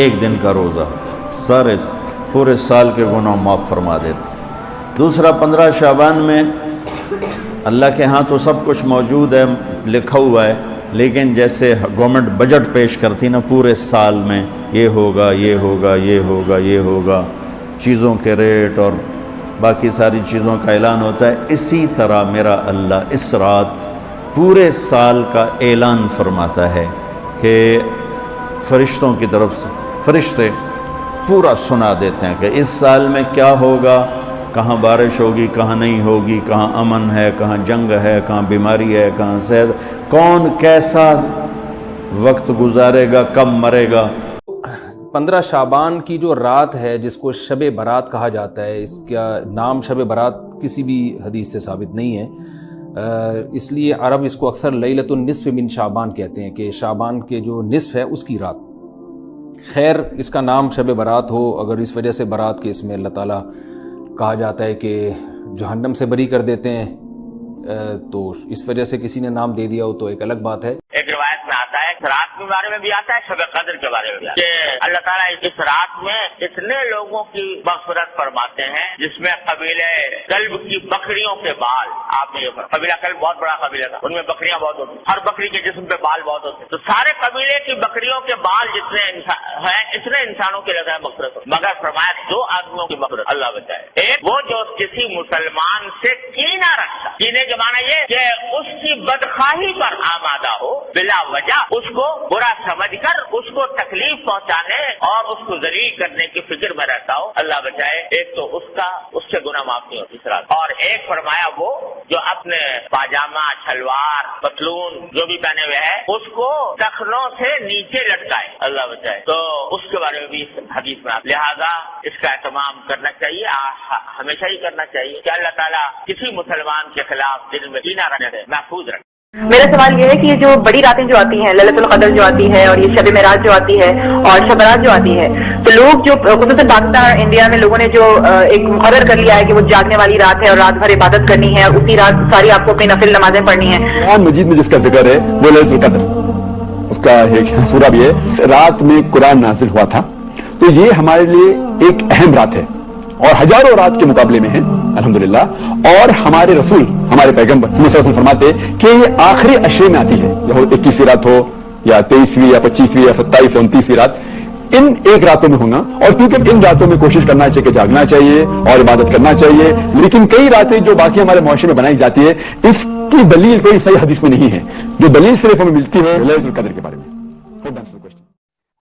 ایک دن کا روزہ سارے پورے سال کے گناہ معاف فرما دیتا۔ دوسرا 15 شعبان میں اللہ کے ہاں تو سب کچھ موجود ہے، لکھا ہوا ہے، لیکن جیسے گورنمنٹ بجٹ پیش کرتی نا پورے سال میں، یہ ہوگا یہ ہوگا یہ ہوگا یہ ہوگا، چیزوں کے ریٹ اور باقی ساری چیزوں کا اعلان ہوتا ہے، اسی طرح میرا اللہ اس رات پورے سال کا اعلان فرماتا ہے کہ فرشتوں کی طرف سے فرشتے پورا سنا دیتے ہیں کہ اس سال میں کیا ہوگا، کہاں بارش ہوگی، کہاں نہیں ہوگی، کہاں امن ہے، کہاں جنگ ہے، کہاں بیماری ہے، کہاں صحت، کون کیسا وقت گزارے گا، کب مرے گا۔ 15 شعبان کی جو رات ہے جس کو شب برات کہا جاتا ہے، اس کا نام شب برات کسی بھی حدیث سے ثابت نہیں ہے، اس لیے عرب اس کو اکثر لیلۃ النصف من شعبان کہتے ہیں کہ شعبان کے جو نصف ہے اس کی رات۔ خیر، اس کا نام شب برات ہو اگر اس وجہ سے برات کے اس میں اللہ تعالیٰ کہا جاتا ہے کہ جہنم سے بری کر دیتے ہیں، تو اس وجہ سے کسی نے نام دے دیا ہو تو ایک الگ بات ہے۔ ایک روایت میں آتا ہے، اس رات کے بارے میں بھی آتا ہے، شب قدر کے بارے میں بھی آتا ہے کہ اللہ تعالیٰ اس رات میں اتنے لوگوں کی مغفرت فرماتے ہیں جس میں قبیلہ کلب کی بکریوں کے بال، آپ نے یہ قبیلہ کلب بہت بڑا قبیلہ تھا، ان میں بکریاں بہت ہوتی ہیں، ہر بکری کے جسم پہ بال بہت ہوتے ہیں، تو سارے قبیلے کی بکریوں کے بال جتنے ہیں اتنے انسانوں کے لگا ہے مغفرت ہو، مگر فرمایا 2 آدمیوں کی مغفرت اللہ بچائے۔ ایک وہ جو کسی مسلمان سے کینہ رکھتا، کینے کے معنی یہ کہ اس کی بدخواہی پر آمادہ ہو، بلا وجہ اس کو برا سمجھ کر اس کو تکلیف پہنچانے اور اس کو ذلیل کرنے کی فکر میں رہتا ہو، اللہ بچائے۔ ایک تو اس سے گناہ معاف نہیں ہوتی اس رات، اور ایک فرمایا وہ جو اپنے پاجامہ، شلوار، پتلون جو بھی پہنے ہوئے ہے اس کو ٹخنوں سے نیچے لٹکائے، اللہ بچائے، تو اس کے بارے میں بھی حدیث میں لہذا اس کا اہتمام کرنا چاہیے، ہمیشہ ہی کرنا چاہیے کہ اللہ تعالیٰ کسی مسلمان کے خلاف دل میں کینہ رکھنے دے، محفوظ رکھے۔ میرا سوال یہ ہے کہ یہ جو بڑی راتیں جو آتی ہیں، للیلۃ القدر جو آتی ہے اور یہ شب معراج جو آتی ہے اور شب برات جو آتی ہے، تو لوگ جو خصوصاً پاکستان اور انڈیا میں لوگوں نے جو ایک مقرر کر لیا ہے کہ وہ جاگنے والی رات ہے اور رات بھر عبادت کرنی ہے اور اسی رات ساری آپ کو اپنی نفل نمازیں پڑھنی ہیں۔ قرآن مجید میں جس کا ذکر ہے وہ لیلۃ القدر، اس کا ایک سورہ بھی ہے، رات میں قرآن نازل ہوا تھا، تو یہ ہمارے لیے ایک اہم رات ہے اور ہزاروں رات کے مقابلے میں ہے الحمدللہ، اور ہمارے رسول ہمارے پیغمبر صلی اللہ علیہ وسلم فرماتے کہ یہ آخری عشرے میں آتی ہے، یا 21ویں رات ہو یا 23ویں یا 25ویں یا 27 یا 29ویں رات، ان ایک راتوں میں ہونا، اور کیونکہ ان راتوں میں کوشش کرنا چاہیے کہ جاگنا چاہیے اور عبادت کرنا چاہیے، لیکن کئی راتیں جو باقی ہمارے معاشرے میں بنائی جاتی ہے اس کی دلیل کوئی صحیح حدیث میں نہیں ہے، جو دلیل صرف ہمیں ملتی ہے لیلۃ القدر کے بارے میں۔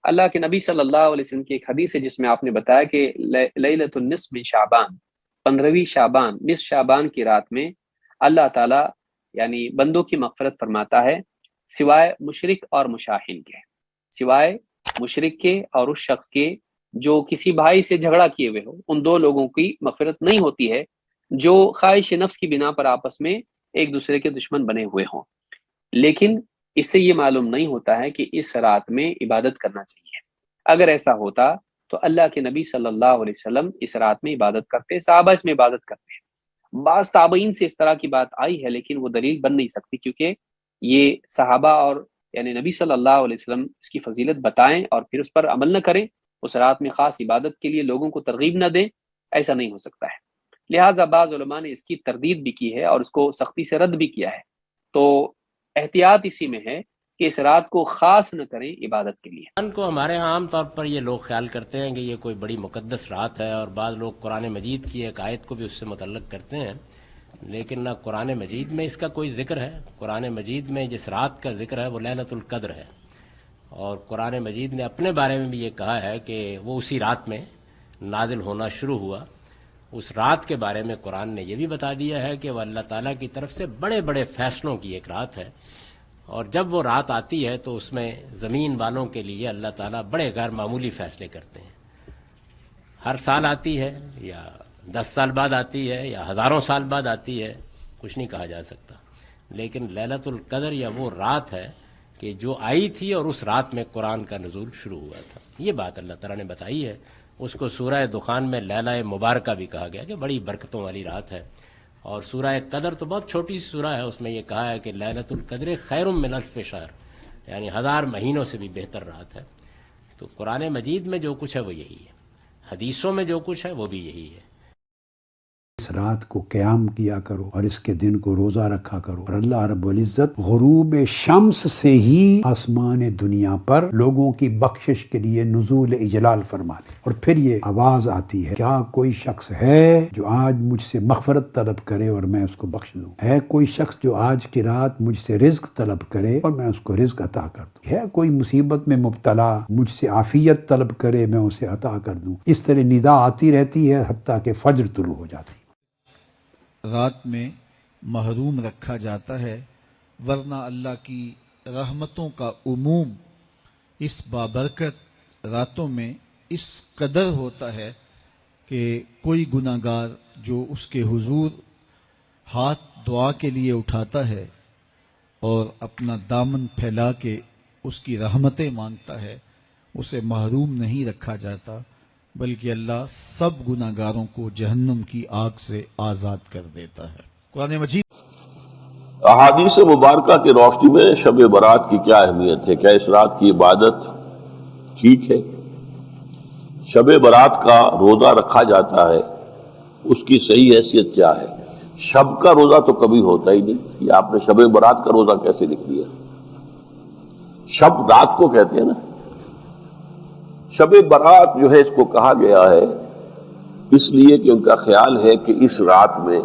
اللہ کے نبی صلی اللہ علیہ وسلم کی ایک حدیث ہے جس میں آپ نے بتایا کہ لیلۃ النصف من شعبان، 15ویں شعبان، نصف شعبان کی رات میں اللہ تعالیٰ یعنی بندوں کی مغفرت فرماتا ہے سوائے مشرک اور مشاہن کے، سوائے مشرک کے اور اس شخص کے جو کسی بھائی سے جھگڑا کیے ہوئے ہو، ان 2 لوگوں کی مغفرت نہیں ہوتی ہے جو خواہش نفس کی بنا پر آپس میں ایک دوسرے کے دشمن بنے ہوئے ہوں۔ لیکن اس سے یہ معلوم نہیں ہوتا ہے کہ اس رات میں عبادت کرنا چاہیے۔ اگر ایسا ہوتا تو اللہ کے نبی صلی اللہ علیہ وسلم اس رات میں عبادت کرتے، صحابہ اس میں عبادت کرتے ہیں۔ بعض تابعین سے اس طرح کی بات آئی ہے لیکن وہ دلیل بن نہیں سکتی، کیونکہ یہ صحابہ اور یعنی نبی صلی اللہ علیہ وسلم اس کی فضیلت بتائیں اور پھر اس پر عمل نہ کریں، اس رات میں خاص عبادت کے لیے لوگوں کو ترغیب نہ دیں، ایسا نہیں ہو سکتا ہے۔ لہٰذا بعض علماء نے اس کی تردید بھی کی ہے اور اس کو سختی سے رد بھی کیا ہے، تو احتیاط اسی میں ہے کہ اس رات کو خاص نہ کریں عبادت کے لیے۔ قرآن کو ہمارے عام طور پر یہ لوگ خیال کرتے ہیں کہ یہ کوئی بڑی مقدس رات ہے، اور بعض لوگ قرآن مجید کی ایک آیت کو بھی اس سے متعلق کرتے ہیں، لیکن نہ قرآن مجید میں اس کا کوئی ذکر ہے۔ قرآن مجید میں جس رات کا ذکر ہے وہ لیلۃ القدر ہے، اور قرآن مجید نے اپنے بارے میں بھی یہ کہا ہے کہ وہ اسی رات میں نازل ہونا شروع ہوا۔ اس رات کے بارے میں قرآن نے یہ بھی بتا دیا ہے کہ وہ اللہ تعالیٰ کی طرف سے بڑے بڑے فیصلوں کی ایک رات ہے، اور جب وہ رات آتی ہے تو اس میں زمین والوں کے لیے اللہ تعالیٰ بڑے غیر معمولی فیصلے کرتے ہیں۔ ہر سال آتی ہے یا 10 سال بعد آتی ہے یا ہزاروں سال بعد آتی ہے، کچھ نہیں کہا جا سکتا، لیکن لیلۃ القدر یا وہ رات ہے کہ جو آئی تھی اور اس رات میں قرآن کا نزول شروع ہوا تھا، یہ بات اللہ تعالیٰ نے بتائی ہے۔ اس کو سورہ دخان میں لیلہ مبارکہ بھی کہا گیا کہ بڑی برکتوں والی رات ہے، اور سورہ قدر تو بہت چھوٹی سی سورہ ہے، اس میں یہ کہا ہے کہ لیلۃ القدر خیر من الف شہر، یعنی 1000 مہینوں سے بھی بہتر رات ہے۔ تو قرآن مجید میں جو کچھ ہے وہ یہی ہے، حدیثوں میں جو کچھ ہے وہ بھی یہی ہے۔ اس رات کو قیام کیا کرو اور اس کے دن کو روزہ رکھا کرو، اور اللہ رب العزت غروب شمس سے ہی آسمان دنیا پر لوگوں کی بخشش کے لیے نزول اجلال فرما لے۔ اور پھر یہ آواز آتی ہے، کیا کوئی شخص ہے جو آج مجھ سے مغفرت طلب کرے اور میں اس کو بخش دوں؟ ہے کوئی شخص جو آج کی رات مجھ سے رزق طلب کرے اور میں اس کو رزق عطا کر دوں؟ ہے کوئی مصیبت میں مبتلا مجھ سے عافیت طلب کرے میں اسے عطا کر دوں؟ اس طرح ندا آتی رہتی ہے حتیٰ کہ فجر طلوع ہو جاتی۔ رات میں محروم رکھا جاتا ہے، ورنہ اللہ کی رحمتوں کا عموم اس بابرکت راتوں میں اس قدر ہوتا ہے کہ کوئی گناہ گار جو اس کے حضور ہاتھ دعا کے لیے اٹھاتا ہے اور اپنا دامن پھیلا کے اس کی رحمتیں مانگتا ہے، اسے محروم نہیں رکھا جاتا، بلکہ اللہ سب گناہ گاروں کو جہنم کی آگ سے آزاد کر دیتا ہے۔ قرآن مجید احادیث مبارکہ کی روشنی میں شب برات کی کیا اہمیت ہے؟ کیا اس رات کی عبادت ٹھیک ہے؟ شب برات کا روزہ رکھا جاتا ہے، اس کی صحیح حیثیت کیا ہے؟ شب کا روزہ تو کبھی ہوتا ہی نہیں، یہ آپ نے شب برات کا روزہ کیسے لکھ لیا؟ شب رات کو کہتے ہیں نا۔ شب برات جو ہے اس کو کہا گیا ہے اس لیے کہ ان کا خیال ہے کہ اس رات میں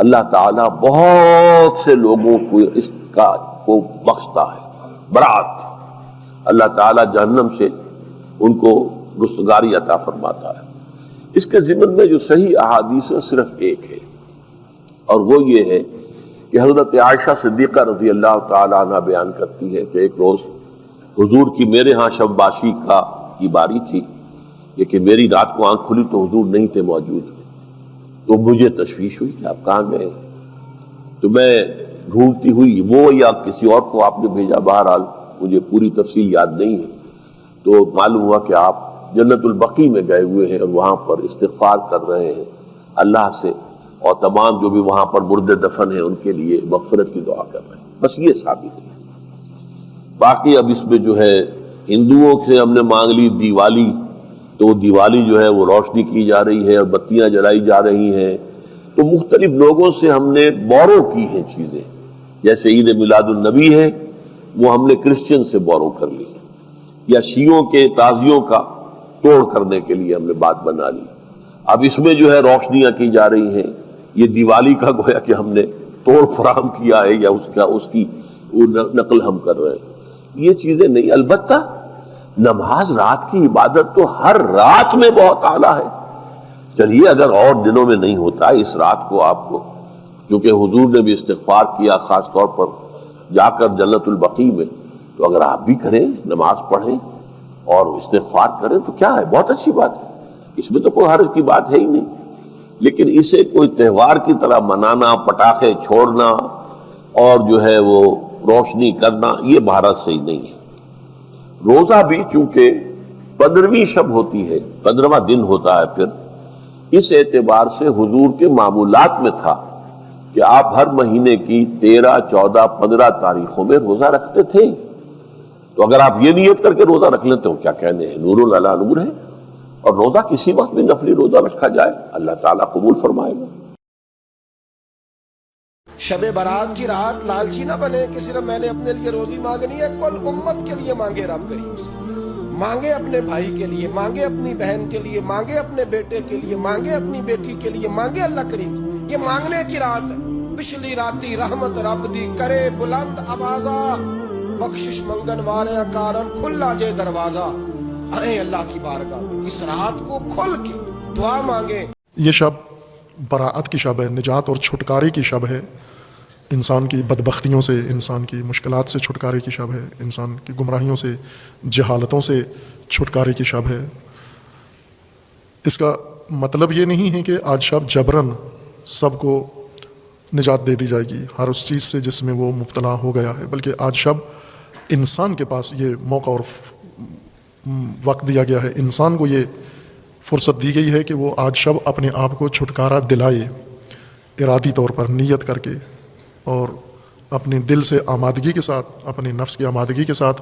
اللہ تعالیٰ بہت سے لوگوں کو اس کا کو بخشتا ہے۔ برات، اللہ تعالیٰ جہنم سے ان کو رستگاری عطا فرماتا ہے۔ اس کے ضمن میں جو صحیح احادیث ہے صرف ایک ہے، اور وہ یہ ہے کہ حضرت عائشہ صدیقہ رضی اللہ تعالیٰ عنہ بیان کرتی ہے کہ ایک روز حضور کی میرے ہاں شب باشی کی باری تھی، لیکن میری رات کو آنکھ کھلی تو حضور نہیں تھے موجود، تو مجھے تشویش ہوئی کہ آپ کہاں گئے؟ تو میں ڈھونڈتی ہوئی وہ یا کسی اور کو آپ نے بھیجا، بہرحال مجھے پوری تفصیل یاد نہیں ہے، تو معلوم ہوا کہ آپ جنت البقیع میں گئے ہوئے ہیں اور وہاں پر استغفار کر رہے ہیں اللہ سے، اور تمام جو بھی وہاں پر مردے دفن ہیں ان کے لیے مغفرت کی دعا کر رہے ہیں۔ بس یہ ثابت ہے۔ باقی اب اس میں جو ہے ہندوؤں سے ہم نے مانگ لی دیوالی، تو دیوالی جو ہے وہ روشنی کی جا رہی ہے اور بتیاں جلائی جا رہی ہیں، تو مختلف لوگوں سے ہم نے بورو کی ہیں چیزیں، جیسے عید میلاد النبی ہے وہ ہم نے کرسچن سے بورو کر لی، یا شیعوں کے تعزیوں کا توڑ کرنے کے لیے ہم نے بات بنا لی۔ اب اس میں جو ہے روشنیاں کی جا رہی ہیں، یہ دیوالی کا گویا کہ ہم نے توڑ فراہم کیا ہے یا اس کی نقل ہم کر رہے ہیں۔ یہ چیزیں نہیں، البتہ نماز رات کی عبادت تو ہر رات میں بہت اعلیٰ ہے۔ چلیے اگر اور دنوں میں نہیں ہوتا، اس رات کو آپ کو، کیونکہ حضور نے بھی استغفار کیا خاص طور پر جا کر جنت البقیع میں، تو اگر آپ بھی کریں، نماز پڑھیں اور استغفار کریں تو کیا ہے، بہت اچھی بات ہے، اس میں تو کوئی حرج کی بات ہے ہی نہیں۔ لیکن اسے کوئی تہوار کی طرح منانا، پٹاخے چھوڑنا اور جو ہے وہ روشنی کرنا، یہ بھارت صحیح نہیں ہے۔ روزہ بھی چونکہ 15ویں شب ہوتی ہے، 15واں دن ہوتا ہے، پھر اس اعتبار سے حضور کے معمولات میں تھا کہ آپ ہر مہینے کی 13، 14، 15 تاریخوں میں روزہ رکھتے تھے۔ تو اگر آپ یہ نیت کر کے روزہ رکھ لیتے ہو، کیا کہنے ہیں، نور علی نور ہے۔ اور روزہ کسی وقت بھی نفلی روزہ رکھا جائے اللہ تعالیٰ قبول فرمائے گا۔ شب برات کی رات لالچی نہ بنے کہ صرف میں نے اپنے لیے روزی مانگنی ہے، کل امت کے لیے مانگے رب کریم سے، مانگے اپنے بھائی کے لیے، مانگے اپنی بہن کے لیے، مانگے اپنے بیٹے کے لیے، مانگے اپنی بیٹی کے لیے، مانگے اللہ کریم۔ یہ مانگنے کی رات ہے۔ پچھلی راتی رحمت رب دی کرے بلند آوازہ، بخشش منگن واریاں کارن کھلا جے دروازہ، آئیں اللہ کی بارگاہ میں اس رات کو کھل کے دعا مانگیں۔ یہ شب براعت کی شب ہے، نجات اور چھٹکارے کی شب ہے، انسان کی بدبختیوں سے، انسان کی مشکلات سے چھٹکارے کی شب ہے، انسان کی گمراہیوں سے، جہالتوں سے چھٹکارے کی شب ہے۔ اس کا مطلب یہ نہیں ہے کہ آج شب جبراً سب کو نجات دے دی جائے گی ہر اس چیز سے جس میں وہ مبتلا ہو گیا ہے، بلکہ آج شب انسان کے پاس یہ موقع اور وقت دیا گیا ہے، انسان کو یہ فرصت دی گئی ہے کہ وہ آج شب اپنے آپ کو چھٹکارا دلائے، ارادی طور پر نیت کر کے اور اپنے دل سے آمادگی کے ساتھ، اپنے نفس کی آمادگی کے ساتھ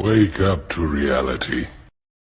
Wake up to reality.